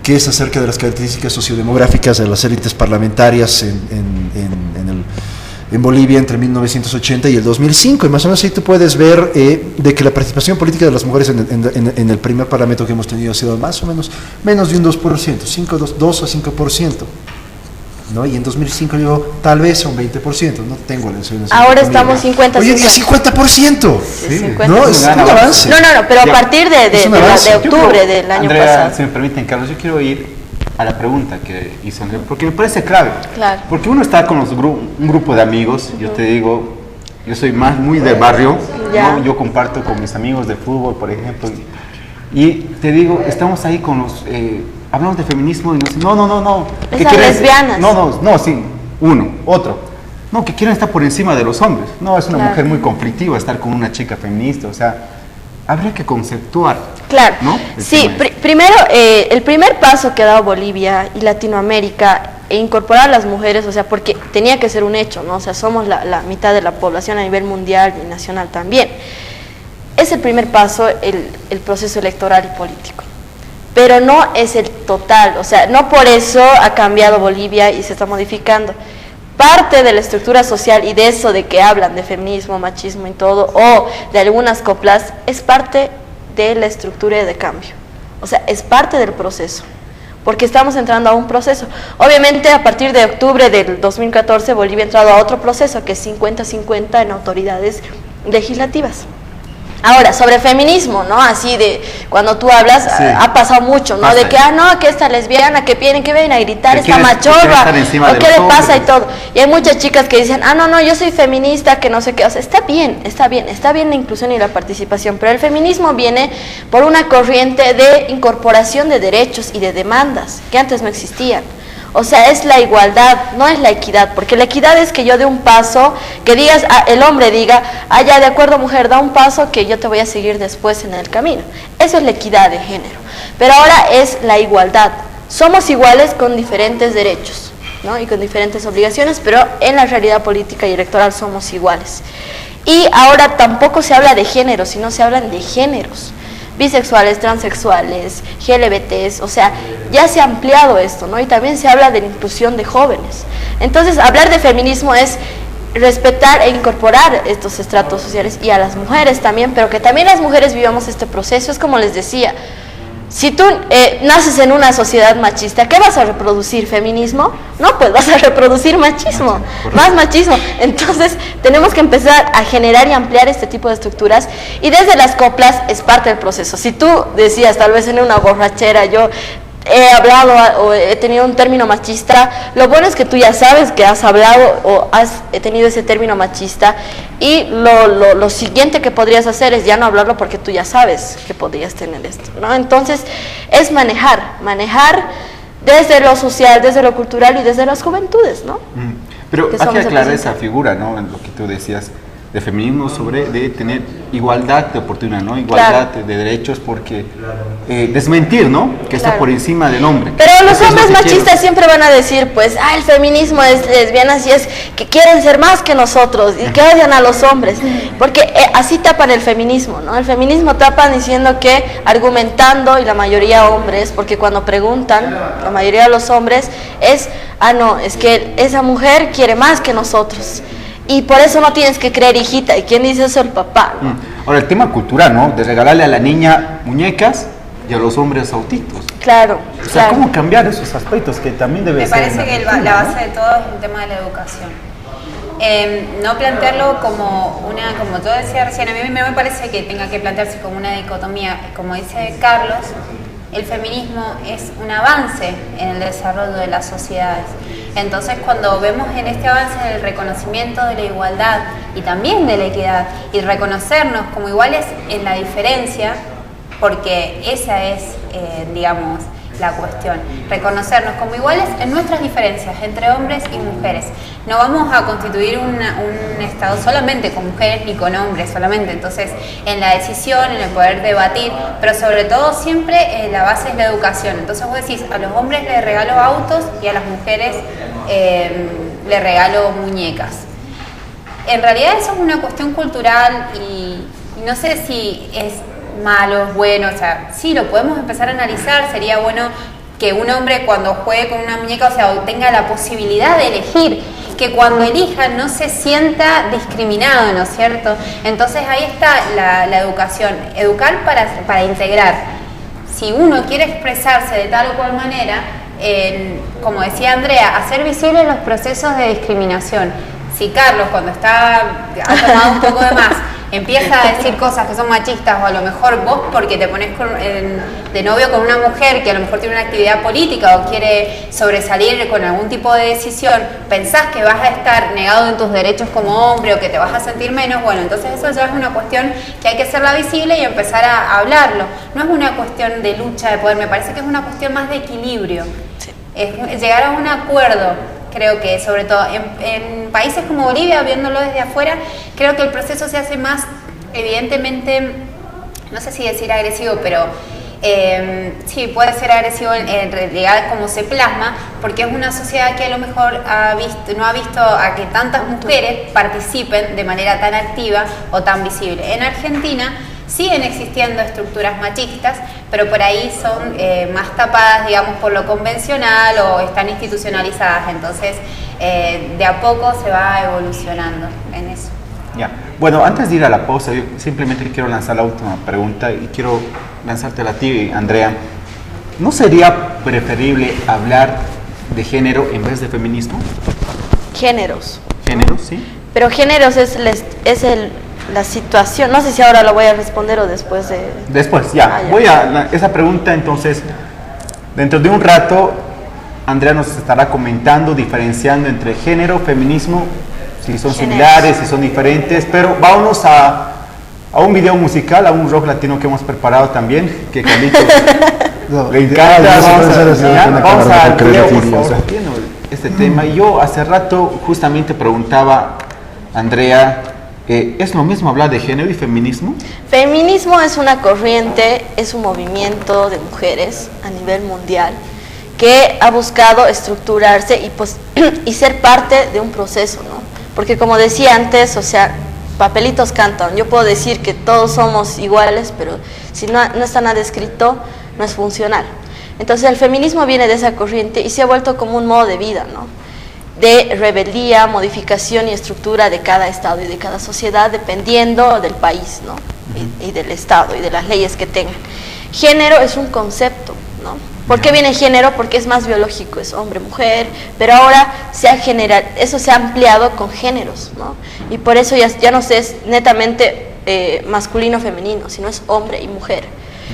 que es acerca de las características sociodemográficas de las élites parlamentarias en Bolivia entre 1980 y el 2005, y más o menos ahí tú puedes ver de que la participación política de las mujeres en el primer parlamento que hemos tenido ha sido más o menos menos de un 2%, 2 a 5%, ¿no? Y en 2005 llegó tal vez a un 20%, no tengo la elección. Ahora estamos 50%. Hoy en día 50%. Sí, 50%. No, es un avance. No, pero a partir de octubre del año pasado. Si me permiten, Carlos, yo quiero ir a la pregunta que hizo Andrea, porque me parece clave. Claro. Porque uno está con un grupo de amigos, yo te digo, yo soy muy del barrio, ¿no? Yo comparto con mis amigos de fútbol, por ejemplo, y te digo, estamos ahí con los... hablamos de feminismo y no. Esas lesbianas. No, sí, otro. No, que quieren estar por encima de los hombres. No, es una mujer muy conflictiva estar con una chica feminista, o sea, habría que conceptuar. Claro, ¿no? Sí, primero, el primer paso que ha dado Bolivia y Latinoamérica e incorporar a las mujeres, o sea, porque tenía que ser un hecho, ¿no? O sea, somos la mitad de la población a nivel mundial y nacional también. es el primer paso el proceso electoral y político, pero no es el total, o sea, no por eso ha cambiado Bolivia y se está modificando. Parte de la estructura social y de eso de que hablan de feminismo, machismo y todo, o de algunas coplas, es parte de la estructura de cambio, o sea, es parte del proceso, porque estamos entrando a un proceso. Obviamente a partir de octubre del 2014 Bolivia ha entrado a otro proceso que es 50-50 en autoridades legislativas. Ahora, sobre feminismo, ¿no? Así de, cuando tú hablas, sí, ha pasado mucho, ¿no? De que, no, que esta lesbiana, que vienen a gritar, esta machorra, o qué le pasa y todo. Y hay muchas chicas que dicen, no, yo soy feminista, que no sé qué. O sea, está bien la inclusión y la participación, pero el feminismo viene por una corriente de incorporación de derechos y de demandas que antes no existían. O sea, es la igualdad, no es la equidad, porque la equidad es que yo dé un paso, que digas, el hombre diga, ya de acuerdo mujer, da un paso que yo te voy a seguir después en el camino. Eso es la equidad de género. Pero ahora es la igualdad. Somos iguales con diferentes derechos, ¿no? Y con diferentes obligaciones, pero en la realidad política y electoral somos iguales. Y ahora tampoco se habla de género, sino se hablan de géneros. Bisexuales, transexuales, GLBTs, o sea, ya se ha ampliado esto, ¿no? Y también se habla de la inclusión de jóvenes. Entonces, hablar de feminismo es respetar e incorporar estos estratos sociales y a las mujeres también, pero que también las mujeres vivamos este proceso. Es como les decía, si tú naces en una sociedad machista, ¿qué vas a reproducir? ¿Feminismo? No, pues vas a reproducir machismo, más machismo. Entonces tenemos que empezar a generar y ampliar este tipo de estructuras, y desde las coplas es parte del proceso. Si tú decías, tal vez en una borrachera, yo he hablado o he tenido un término machista, lo bueno es que tú ya sabes que has hablado o has tenido ese término machista, y lo siguiente que podrías hacer es ya no hablarlo porque tú ya sabes que podrías tener esto, ¿no? Entonces es manejar desde lo social, desde lo cultural y desde las juventudes, ¿no? Pero hay que aclarar esa figura, ¿no? En lo que tú decías de feminismo, de tener igualdad de oportunidad, ¿no? Igualdad de derechos, porque desmentir, ¿no? Que está por encima del hombre. Pero los hombres machistas siempre van a decir, pues, el feminismo es lesbianas y es que quieren ser más que nosotros y que odian a los hombres, porque así tapan el feminismo, ¿no? El feminismo tapan diciendo que, argumentando, y la mayoría hombres, porque cuando preguntan, la mayoría de los hombres es, no, es que esa mujer quiere más que nosotros. Y por eso no tienes que creer, hijita. ¿Y quién dice eso? El papá, ¿no? Ahora, el tema cultural, ¿no? De regalarle a la niña muñecas y a los hombres autitos. Claro. O sea, ¿cómo cambiar esos aspectos que también debe ser? Me parece que la base de todo es el tema de la educación. No plantearlo como como tú decías recién, a mí me parece que tenga que plantearse como una dicotomía. Como dice Carlos, el feminismo es un avance en el desarrollo de las sociedades. Entonces, cuando vemos en este avance el reconocimiento de la igualdad y también de la equidad, y reconocernos como iguales en la diferencia, porque esa es, digamos, la cuestión, reconocernos como iguales en nuestras diferencias entre hombres y mujeres. No vamos a constituir un Estado solamente con mujeres ni con hombres solamente. Entonces, en la decisión, en el poder debatir, pero sobre todo siempre la base es la educación. Entonces vos decís, a los hombres les regalo autos y a las mujeres les regalo muñecas. En realidad eso es una cuestión cultural y no sé si es malo, bueno, o sea, sí, lo podemos empezar a analizar. Sería bueno que un hombre cuando juegue con una muñeca, o sea, tenga la posibilidad de elegir, que cuando elija no se sienta discriminado, ¿no es cierto? Entonces ahí está la educación, educar para integrar. Si uno quiere expresarse de tal o cual manera, como decía Andrea, hacer visibles los procesos de discriminación. Si Carlos, cuando ha tomado un poco de más, empieza a decir cosas que son machistas, o a lo mejor vos porque te pones de novio con una mujer que a lo mejor tiene una actividad política o quiere sobresalir con algún tipo de decisión, pensás que vas a estar negado en tus derechos como hombre o que te vas a sentir menos, bueno, entonces eso ya es una cuestión que hay que hacerla visible y empezar a hablarlo. No es una cuestión de lucha de poder, me parece que es una cuestión más de equilibrio. Sí. Es llegar a un acuerdo. Creo que sobre todo en países como Bolivia, viéndolo desde afuera, creo que el proceso se hace más, evidentemente, no sé si decir agresivo, pero sí, puede ser agresivo en realidad como se plasma, porque es una sociedad que a lo mejor no ha visto a que tantas mujeres participen de manera tan activa o tan visible. En Argentina siguen existiendo estructuras machistas, pero por ahí son más tapadas, digamos, por lo convencional o están institucionalizadas. Entonces, de a poco se va evolucionando en eso. Ya. Bueno, antes de ir a la pausa, yo simplemente quiero lanzar la última pregunta y quiero lanzártela a ti, Andrea. ¿No sería preferible hablar de género en vez de feminismo? Géneros. ¿Géneros, sí? Pero géneros es la situación. No sé si ahora lo voy a responder o después de... Después, ya. Voy a esa pregunta, entonces, dentro de un rato, Andrea nos estará comentando, diferenciando entre género, feminismo, si son similares, si son diferentes, pero vámonos a un video musical, a un rock latino que hemos preparado también, que Carlitos le encanta. Vamos a video, por favor, este tema. Y yo hace rato justamente preguntaba, Andrea, ¿es lo mismo hablar de género y feminismo? Feminismo es una corriente, es un movimiento de mujeres a nivel mundial que ha buscado estructurarse y ser parte de un proceso, ¿no? Porque como decía antes, o sea, papelitos cantan. Yo puedo decir que todos somos iguales, pero si no está nada escrito, no es funcional. Entonces el feminismo viene de esa corriente y se ha vuelto como un modo de vida, ¿no? De rebeldía, modificación y estructura de cada estado y de cada sociedad, dependiendo del país, ¿no? Y del estado y de las leyes que tengan. Género es un concepto, ¿no? ¿Por qué viene género? Porque es más biológico, es hombre, mujer, pero ahora eso se ha ampliado con géneros, ¿no? Y por eso ya no es netamente masculino, femenino, sino es hombre y mujer.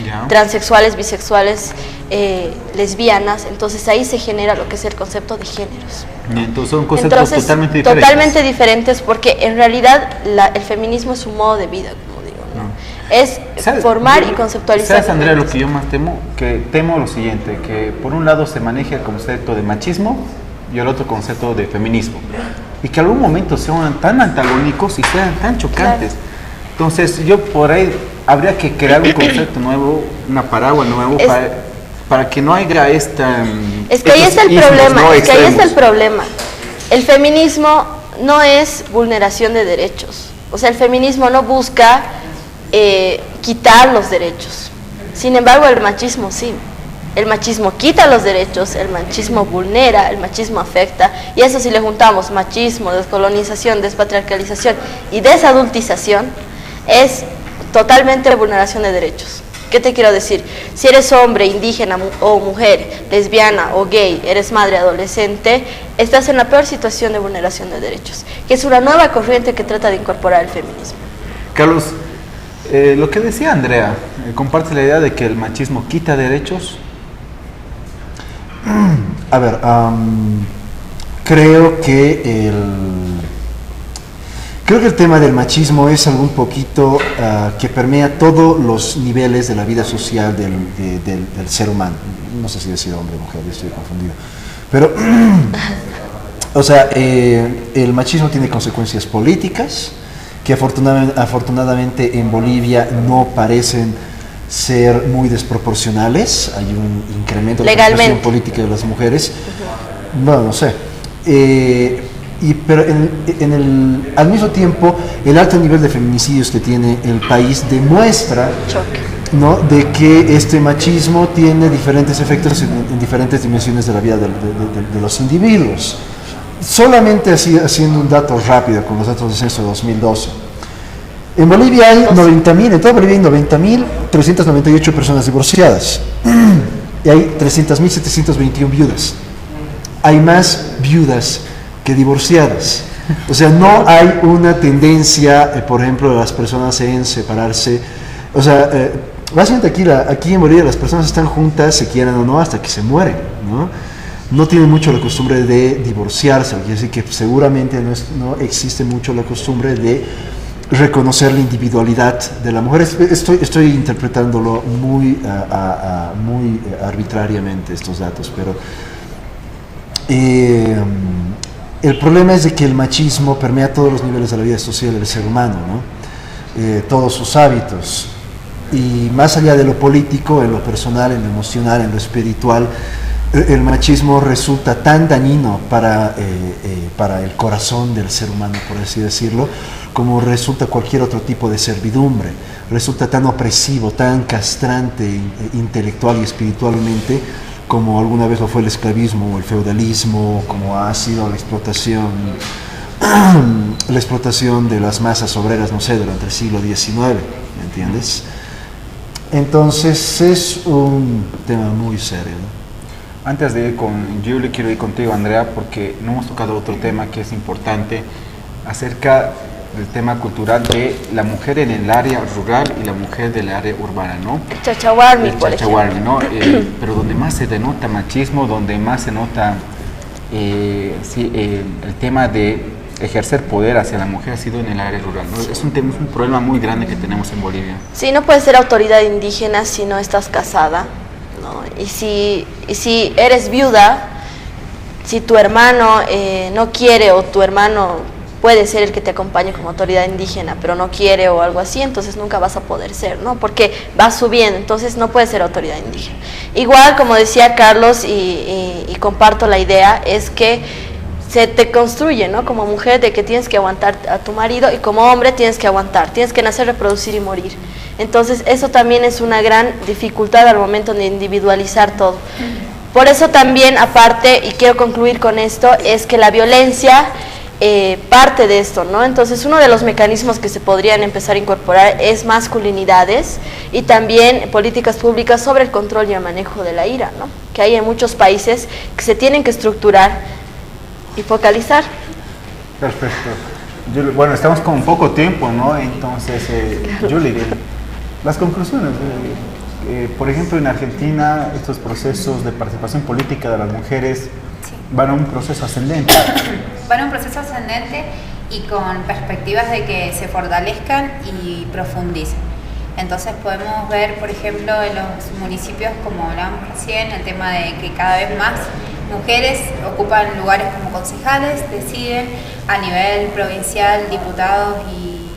Yeah. Transexuales, bisexuales, lesbianas, entonces ahí se genera lo que es el concepto de géneros. Entonces son conceptos totalmente diferentes. Totalmente diferentes, porque en realidad el feminismo es un modo de vida, como digo, ¿no? Es formar y conceptualizar. ¿Sabes, Andrea, lo que yo más temo? Que temo lo siguiente, que por un lado se maneja el concepto de machismo y el otro concepto de feminismo, y que algún momento sean tan antagónicos y sean tan chocantes. Claro. Entonces yo por ahí habría que crear un concepto nuevo, una paraguas nuevo para que no haya esta... Es que ahí está el problema, no es que ahí está el problema. El feminismo no es vulneración de derechos. O sea, el feminismo no busca quitar los derechos. Sin embargo, el machismo sí. El machismo quita los derechos, el machismo vulnera, el machismo afecta. Y eso si le juntamos machismo, descolonización, despatriarcalización y desadultización, es totalmente vulneración de derechos. ¿Qué te quiero decir? Si eres hombre, indígena o mujer, lesbiana o gay, eres madre, adolescente, estás en la peor situación de vulneración de derechos, que es una nueva corriente que trata de incorporar el feminismo. Carlos, lo que decía Andrea, ¿comparte la idea de que el machismo quita derechos? A ver, creo que el tema del machismo es algo un poquito que permea todos los niveles de la vida social del ser humano. No sé si decir hombre o mujer, estoy confundido. Pero, o sea, el machismo tiene consecuencias políticas que afortunadamente en Bolivia no parecen ser muy desproporcionales. Hay un incremento de la participación política de las mujeres. Bueno, no sé. Pero al mismo tiempo, el alto nivel de feminicidios que tiene el país demuestra, ¿no?, de que este machismo tiene diferentes efectos en diferentes dimensiones de la vida de los individuos. Solamente haciendo un dato rápido con los datos de censo de 2012. En Bolivia hay 90.000, en toda Bolivia hay 90.398 personas divorciadas y hay 300.721 viudas. Hay más viudas que divorciadas. O sea, no hay una tendencia, por ejemplo, de las personas en separarse. O sea, básicamente aquí en Bolivia las personas están juntas, se quieran o no, hasta que se mueren, ¿no? No tienen mucho la costumbre de divorciarse, quiere decir que seguramente no existe mucho la costumbre de reconocer la individualidad de la mujer. Estoy interpretándolo muy arbitrariamente estos datos, pero el problema es de que el machismo permea todos los niveles de la vida social del ser humano, ¿no? Todos sus hábitos, y más allá de lo político, en lo personal, en lo emocional, en lo espiritual, el machismo resulta tan dañino para el corazón del ser humano, por así decirlo, como resulta cualquier otro tipo de servidumbre. Resulta tan opresivo, tan castrante intelectual y espiritualmente como alguna vez lo fue el esclavismo o el feudalismo, como ha sido la explotación de las masas obreras, no sé, durante el siglo XIX, ¿me entiendes? Entonces es un tema muy serio, ¿no? Antes de ir con Julie, quiero ir contigo, Andrea, porque no hemos tocado otro tema que es importante acerca del tema cultural de la mujer en el área rural y la mujer del área urbana, ¿no? El chachahuarmi, por chachahuarmi, ¿no? Pero donde más se denota machismo, donde más se nota el tema de ejercer poder hacia la mujer ha sido en el área rural, ¿no? Es un problema muy grande que tenemos en Bolivia. Sí, no puedes ser autoridad indígena si no estás casada, ¿no? Y si eres viuda, si tu hermano no quiere o tu hermano puede ser el que te acompañe como autoridad indígena, pero no quiere o algo así, entonces nunca vas a poder ser, ¿no? Porque vas subiendo, entonces no puedes ser autoridad indígena. Igual, como decía Carlos, y comparto la idea, es que se te construye, ¿no? Como mujer, de que tienes que aguantar a tu marido, y como hombre tienes que aguantar, tienes que nacer, reproducir y morir. Entonces eso también es una gran dificultad al momento de individualizar todo. Por eso también, aparte, y quiero concluir con esto, es que la violencia parte de esto, ¿no? Entonces uno de los mecanismos que se podrían empezar a incorporar es masculinidades y también políticas públicas sobre el control y el manejo de la ira, ¿no? Que hay en muchos países que se tienen que estructurar y focalizar. Perfecto. Bueno, estamos con poco tiempo, ¿no? Entonces, Julie, las conclusiones. Por ejemplo, en Argentina, estos procesos de participación política de las mujeres van a un proceso ascendente. Van a un proceso ascendente y con perspectivas de que se fortalezcan y profundicen. Entonces podemos ver, por ejemplo, en los municipios, como hablábamos recién, el tema de que cada vez más mujeres ocupan lugares como concejales, deciden a nivel provincial diputados y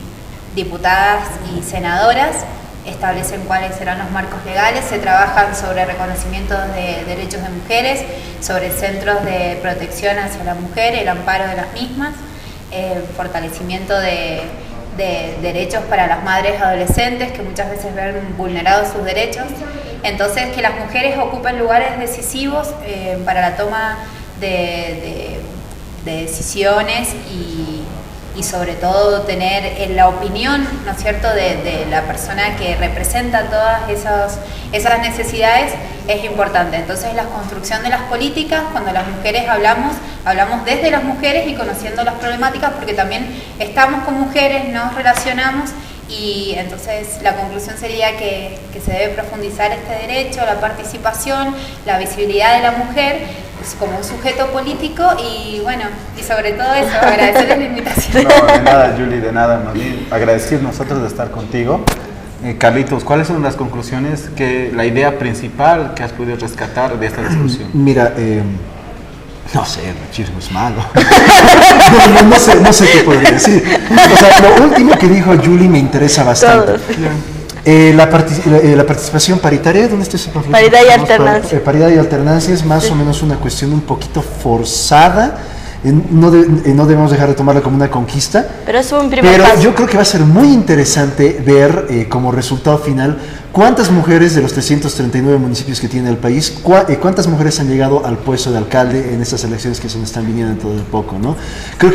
diputadas y senadoras, establecen cuáles serán los marcos legales, se trabajan sobre reconocimiento de derechos de mujeres, sobre centros de protección hacia la mujer, el amparo de las mismas, fortalecimiento de derechos para las madres adolescentes que muchas veces ven vulnerados sus derechos. Entonces, que las mujeres ocupen lugares decisivos para la toma de decisiones y sobre todo tener la opinión, ¿no es cierto?, de la persona que representa todas esas necesidades es importante. Entonces la construcción de las políticas, cuando las mujeres hablamos desde las mujeres y conociendo las problemáticas, porque también estamos con mujeres, nos relacionamos, y entonces la conclusión sería que se debe profundizar este derecho, la participación, la visibilidad de la mujer como un sujeto político y bueno, y sobre todo eso, agradecerles la invitación. No, de nada, Julie, de nada, más bien agradecer nosotros de estar contigo. Carlitos, ¿cuáles son las conclusiones, la idea principal que has podido rescatar de esta discusión? Mira, no sé, el machismo es malo. no sé qué podría decir. O sea, lo último que dijo Julie me interesa bastante. La participación paritaria, ¿dónde está ese conflicto? Paridad y alternancia. Paridad y alternancia es más o menos una cuestión un poquito forzada. No debemos dejar de tomarla como una conquista. Pero es un primer paso. Yo creo que va a ser muy interesante ver como resultado final cuántas mujeres de los 339 municipios que tiene el país, cuántas mujeres han llegado al puesto de alcalde en estas elecciones que se nos están viniendo dentro de poco, ¿no? Creo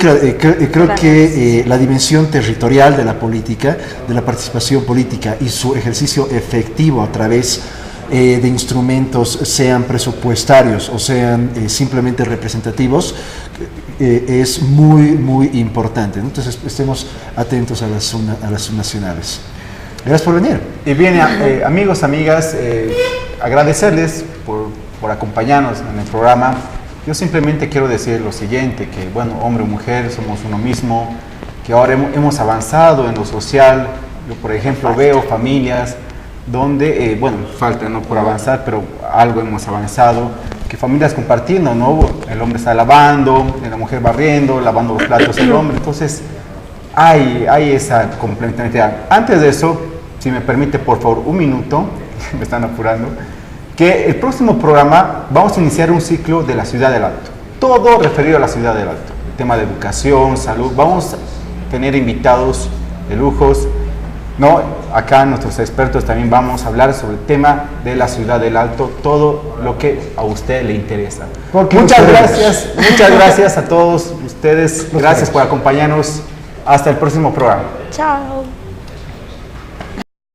que la dimensión territorial de la política, de la participación política y su ejercicio efectivo a través de instrumentos, sean presupuestarios o sean simplemente representativos, es muy importante, ¿no? Entonces estemos atentos a las subnacionales. Gracias por venir. Y bien, amigos, amigas, agradecerles por acompañarnos en el programa. Yo simplemente quiero decir lo siguiente, que bueno, hombre o mujer, somos uno mismo, que ahora hemos avanzado en lo social. Yo, por ejemplo, veo familias donde, bueno, falta, ¿no?, por avanzar, pero algo hemos avanzado, que familias compartiendo, ¿no? El hombre está lavando, la mujer barriendo, lavando los platos el hombre, entonces hay esa complementariedad. Antes de eso, si me permite, por favor, un minuto, me están apurando, que el próximo programa vamos a iniciar un ciclo de la Ciudad del Alto, todo referido a la Ciudad del Alto, el tema de educación, salud, vamos tener invitados de lujos. No, acá nuestros expertos también vamos a hablar sobre el tema de la ciudad del Alto, todo lo que a usted le interesa. Muchas gracias a todos ustedes, gracias por acompañarnos. Hasta el próximo programa. Chao.